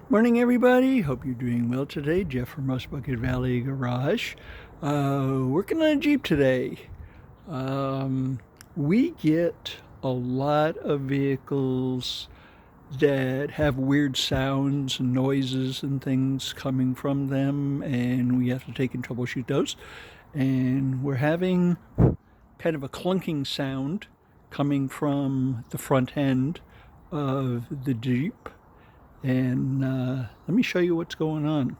Morning, everybody. Hope you're doing well today. Jeff from Rust Bucket Valley Garage. Working on a Jeep today. Um, we get a lot of vehicles that have weird sounds and noises and things coming from them, and we have to take and troubleshoot those. And we're having kind of a clunking sound coming from the front end of the Jeep. And let me show you what's going on.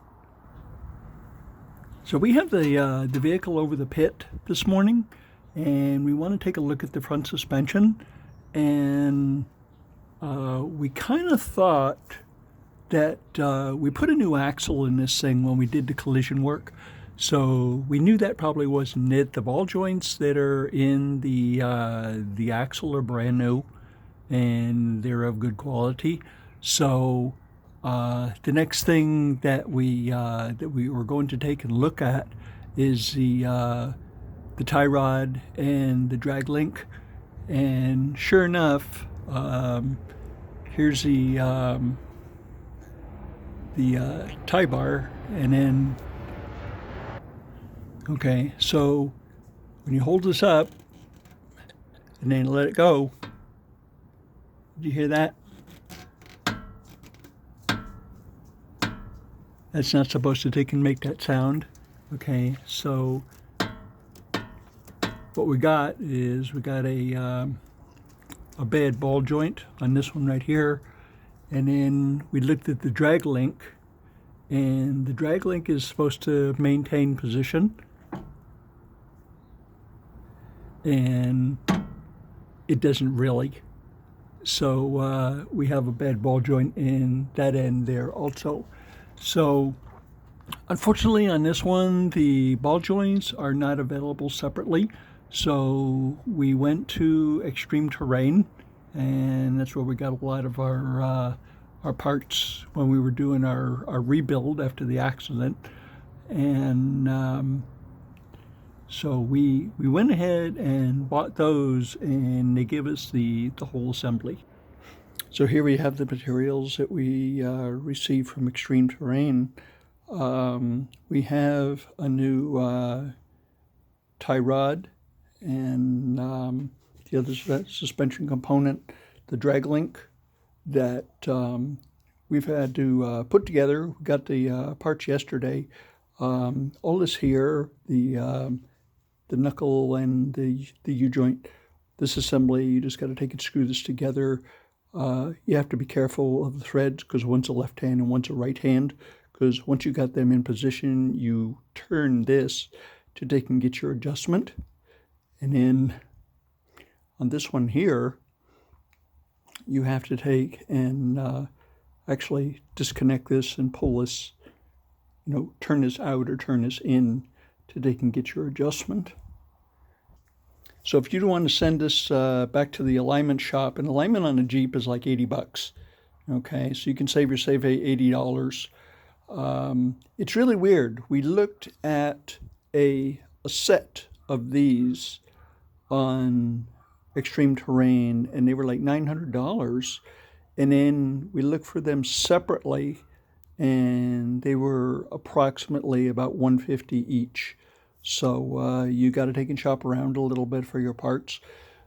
So we have the vehicle over the pit this morning, and we want to take a look at the front suspension. And we kind of thought that we put a new axle in this thing when we did the collision work. So we knew that probably wasn't it. The ball joints that are in the axle are brand new, and they're of good quality. So the next thing that we were going to take and look at is the tie rod and the drag link, and sure enough, here's the tie bar, and then okay, so when you hold this up and then let it go, did you hear that? That's not supposed to take and make that sound. Okay, so what we got is we got a bad ball joint on this one right here, and then we looked at the drag link, and the drag link is supposed to maintain position, and it doesn't really. So we have a bad ball joint in that end there also. So unfortunately on this one, the ball joints are not available separately. So we went to Extreme Terrain, and that's where we got a lot of our parts when we were doing our rebuild after the accident. And so we went ahead and bought those, and they give us the whole assembly. So here we have the materials that we received from Extreme Terrain. We have a new tie rod, and the other suspension component, the drag link that we've had to put together. We got the parts yesterday. All this here, the knuckle and the U-joint, this assembly, you just got to take and screw this together. You have to be careful of the threads, because one's a left hand and one's a right hand, because once you got them in position, you turn this to take and get your adjustment. And then on this one here, you have to take and actually disconnect this and pull this, turn this out or turn this in to take and get your adjustment. So if you want to send this back to the alignment shop, an alignment on a Jeep is like $80. Okay, so you can save $80. It's really weird. We looked at a set of these on Extreme Terrain, and they were like $900. And then we looked for them separately, and they were approximately about $150 each. So you got to take and shop around a little bit for your parts.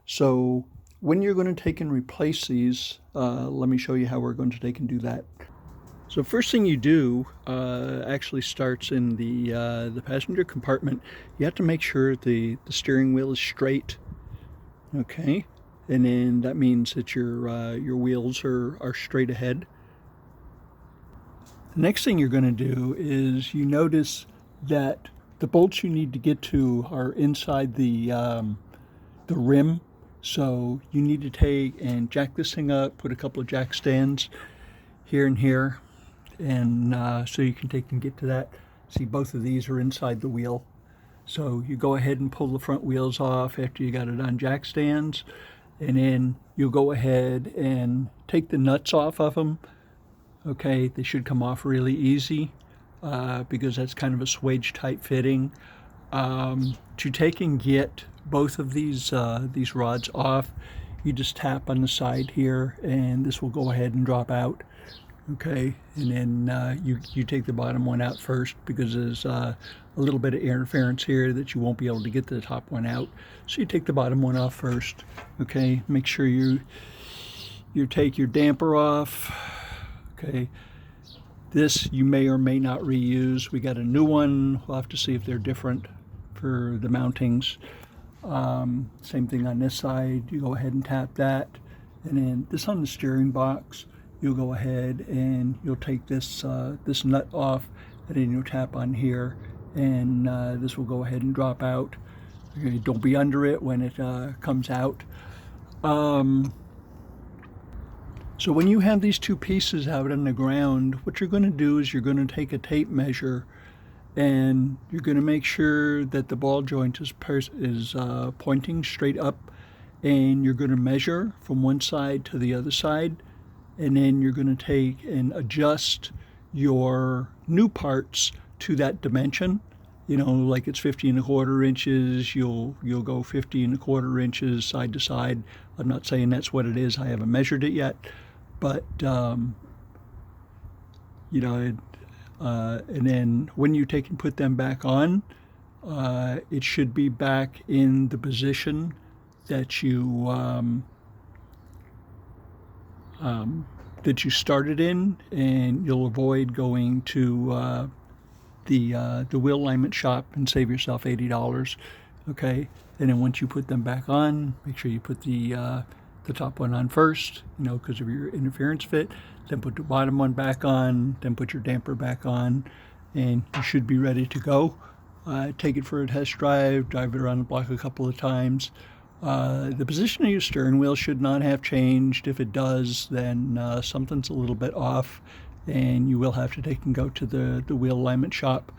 So when you're going to take and replace these, let me show you how we're going to take and do that. So first thing you do actually starts in the passenger compartment. You have to make sure the steering wheel is straight. Okay, and then that means that your wheels are straight ahead. The next thing you're going to do is you notice that the bolts you need to get to are inside the rim. So you need to take and jack this thing up, put a couple of jack stands here and here, and so you can take and get to that. See, both of these are inside the wheel. So you go ahead and pull the front wheels off after you got it on jack stands, and then you'll go ahead and take the nuts off of them. Okay, they should come off really easy. Because that's kind of a swage type fitting. To take and get both of these rods off, you just tap on the side here, and this will go ahead and drop out. Okay, and then you take the bottom one out first because there's a little bit of interference here that you won't be able to get the top one out. So you take the bottom one off first. Okay, make sure you take your damper off. Okay, this you may or may not reuse. We got a new one. We'll have to see if they're different for the mountings. Same thing on this side. You go ahead and tap that, and then this on the steering box. You'll go ahead and you'll take this this nut off, and then you'll tap on here, and this will go ahead and drop out. Okay, don't be under it when it comes out. So when you have these two pieces out on the ground, what you're going to do is you're going to take a tape measure, and you're going to make sure that the ball joint is pointing straight up, and you're going to measure from one side to the other side, and then you're going to take and adjust your new parts to that dimension. You know, like it's 50 1/4 inches, you'll go 50 1/4 inches side to side. I'm not saying that's what it is. I haven't measured it yet, but you know, and then when you take and put them back on, it should be back in the position that you started in, and you'll avoid going to the wheel alignment shop and save yourself $80. Okay, and then once you put them back on, make sure you put the top one on first, you know, because of your interference fit. Then put the bottom one back on, then put your damper back on, and you should be ready to go. Take it for a test drive it around the block a couple of times. The position of your steering wheel should not have changed. If it does, then something's a little bit off, and you will have to take and go to the wheel alignment shop.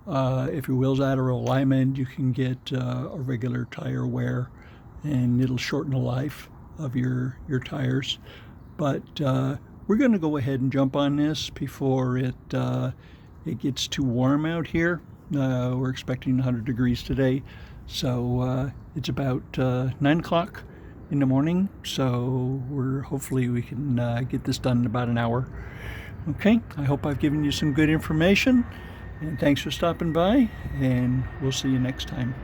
If your wheel's out of alignment, you can get a regular tire wear, and it'll shorten the life of your tires. But we're going to go ahead and jump on this before it gets too warm out here. We're expecting 100 degrees today, so it's about 9 o'clock in the morning, so hopefully we can get this done in about an hour. Okay, I hope I've given you some good information, and thanks for stopping by, and we'll see you next time.